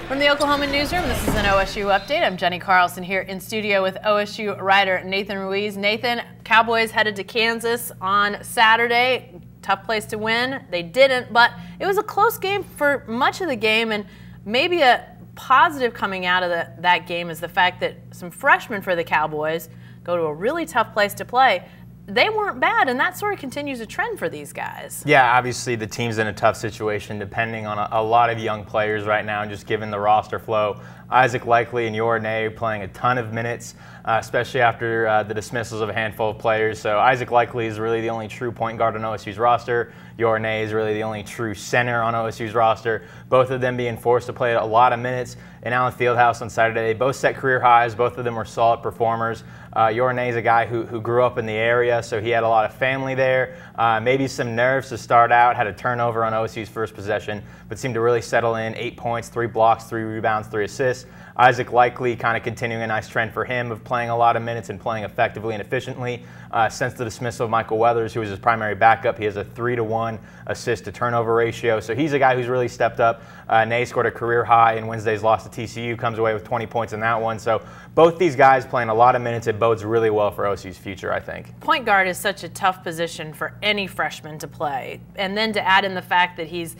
From the Oklahoman newsroom, this is an OSU update. I'm Jenny Carlson here in studio with OSU writer Nathan Ruiz. Nathan, Cowboys headed to Kansas on Saturday. Tough place to win. They didn't, but it was a close game for much of the game, and maybe a positive coming out of that game is the fact that some freshmen for the Cowboys go to a really tough place to play. They weren't bad, and that sort of continues a trend for these guys. Yeah, obviously the team's in a tough situation depending on a lot of young players right now, just given the roster flow. Isaac Likely and Yornay playing a ton of minutes, especially after the dismissals of a handful of players. So Isaac Likely is really the only true point guard on OSU's roster. Yornay is really the only true center on OSU's roster. Both of them being forced to play a lot of minutes in Allen Fieldhouse on Saturday. They both set career highs. Both of them were solid performers. Yornay is a guy who grew up in the area, so he had a lot of family there. Maybe some nerves to start out, had a turnover on OSU's first possession, but seemed to really settle in. 8 points, 3 blocks, 3 rebounds, 3 assists. Isaac Likely kind of continuing a nice trend for him of playing a lot of minutes and playing effectively and efficiently. Since the dismissal of Michael Weathers, who was his primary backup, he has a 3-to-1 assist to turnover ratio. So he's a guy who's really stepped up. Nay scored a career high in Wednesday's loss to TCU, comes away with 20 points in that one. So both these guys playing a lot of minutes. It bodes really well for OSU's future, I think. Point guard is such a tough position for any freshman to play. And then to add in the fact that he's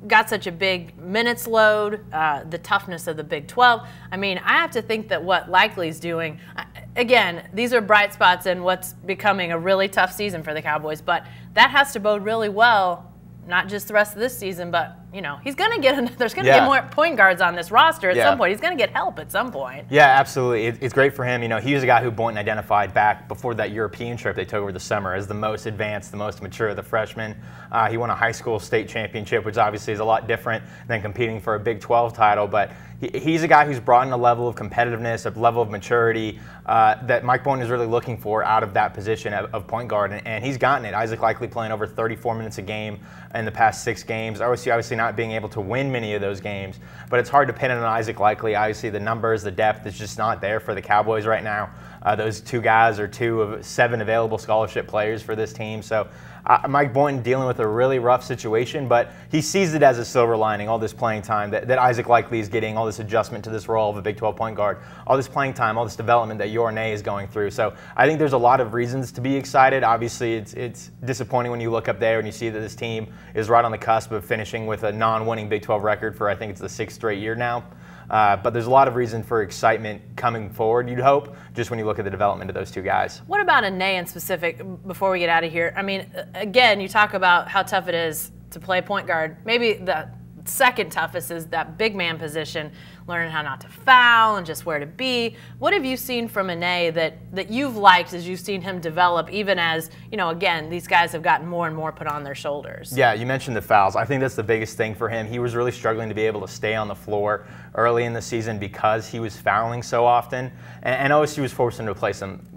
got such a big minutes load, the toughness of the Big 12. I mean, I have to think that what Likely's doing, again, these are bright spots in what's becoming a really tough season for the Cowboys, but that has to bode really well, not just the rest of this season, but you know, he's going to get there's going to be more point guards on this roster at some point. He's going to get help at some point. Yeah, absolutely. It's great for him. You know, he was a guy who Boynton identified back before that European trip they took over the summer as the most advanced, the most mature of the freshmen. He won a high school state championship, which obviously is a lot different than competing for a Big 12 title, but he's a guy who's brought in a level of competitiveness, a level of maturity that Mike Boynton is really looking for out of that position of point guard, and he's gotten it. Isaac Likely playing over 34 minutes a game in the past 6 games. OSU obviously not being able to win many of those games, but it's hard to pin it on Isaac Likely. Obviously the numbers, the depth is just not there for the Cowboys right now. Those 2 guys are 2 of 7 available scholarship players for this team. So Mike Boynton dealing with a really rough situation, but he sees it as a silver lining, all this playing time that Isaac Likely is getting, all this adjustment to this role of a Big 12 point guard, all this playing time, all this development that Yornay is going through. So I think there's a lot of reasons to be excited. Obviously, it's disappointing when you look up there and you see that this team is right on the cusp of finishing with a non-winning Big 12 record for, I think it's the 6th straight year now. But there's a lot of reason for excitement coming forward, you'd hope, just when you look at the development of those 2 guys. What about Nay in specific, before we get out of here? I mean, again, you talk about how tough it is to play point guard. Maybe the second toughest is that big man position, learning how not to foul and just where to be. What have you seen from Nay that you've liked as you've seen him develop, even as, you know, again, these guys have gotten more and more put on their shoulders? Yeah, you mentioned the fouls. I think that's the biggest thing for him. He was really struggling to be able to stay on the floor early in the season because he was fouling so often. And OSU was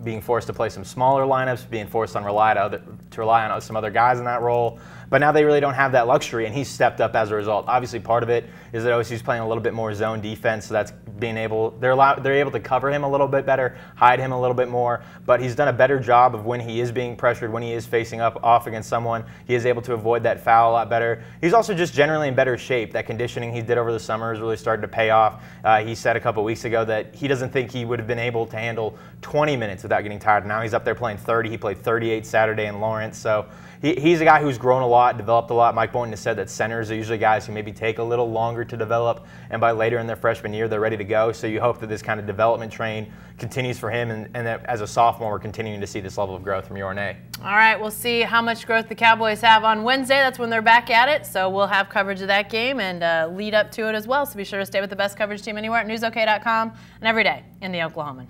being forced to play some smaller lineups, being forced to rely on some other guys in that role. But now they really don't have that luxury, and he's stepped up as a result. Obviously, part of it is that OSU's playing a little bit more zone defense, so that's they're able to cover him a little bit better, hide him a little bit more. But he's done a better job of when he is being pressured, when he is facing off against someone, he is able to avoid that foul a lot better. He's also just generally in better shape. That conditioning he did over the summer has really started to pay off. He said a couple weeks ago that he doesn't think he would have been able to handle 20 minutes without getting tired. Now he's up there playing 30. He played 38 Saturday in Lawrence. So he's a guy who's grown a lot, developed a lot. Mike Boynton has said that centers are usually guys who maybe take a little longer to develop, and by later in their freshman year, they're ready to go. So you hope that this kind of development train continues for him, and that as a sophomore, we're continuing to see this level of growth from Yornay. All right, we'll see how much growth the Cowboys have on Wednesday. That's when they're back at it, so we'll have coverage of that game and lead up to it as well. So be sure to stay with the best coverage team anywhere at newsok.com and every day in the Oklahoman.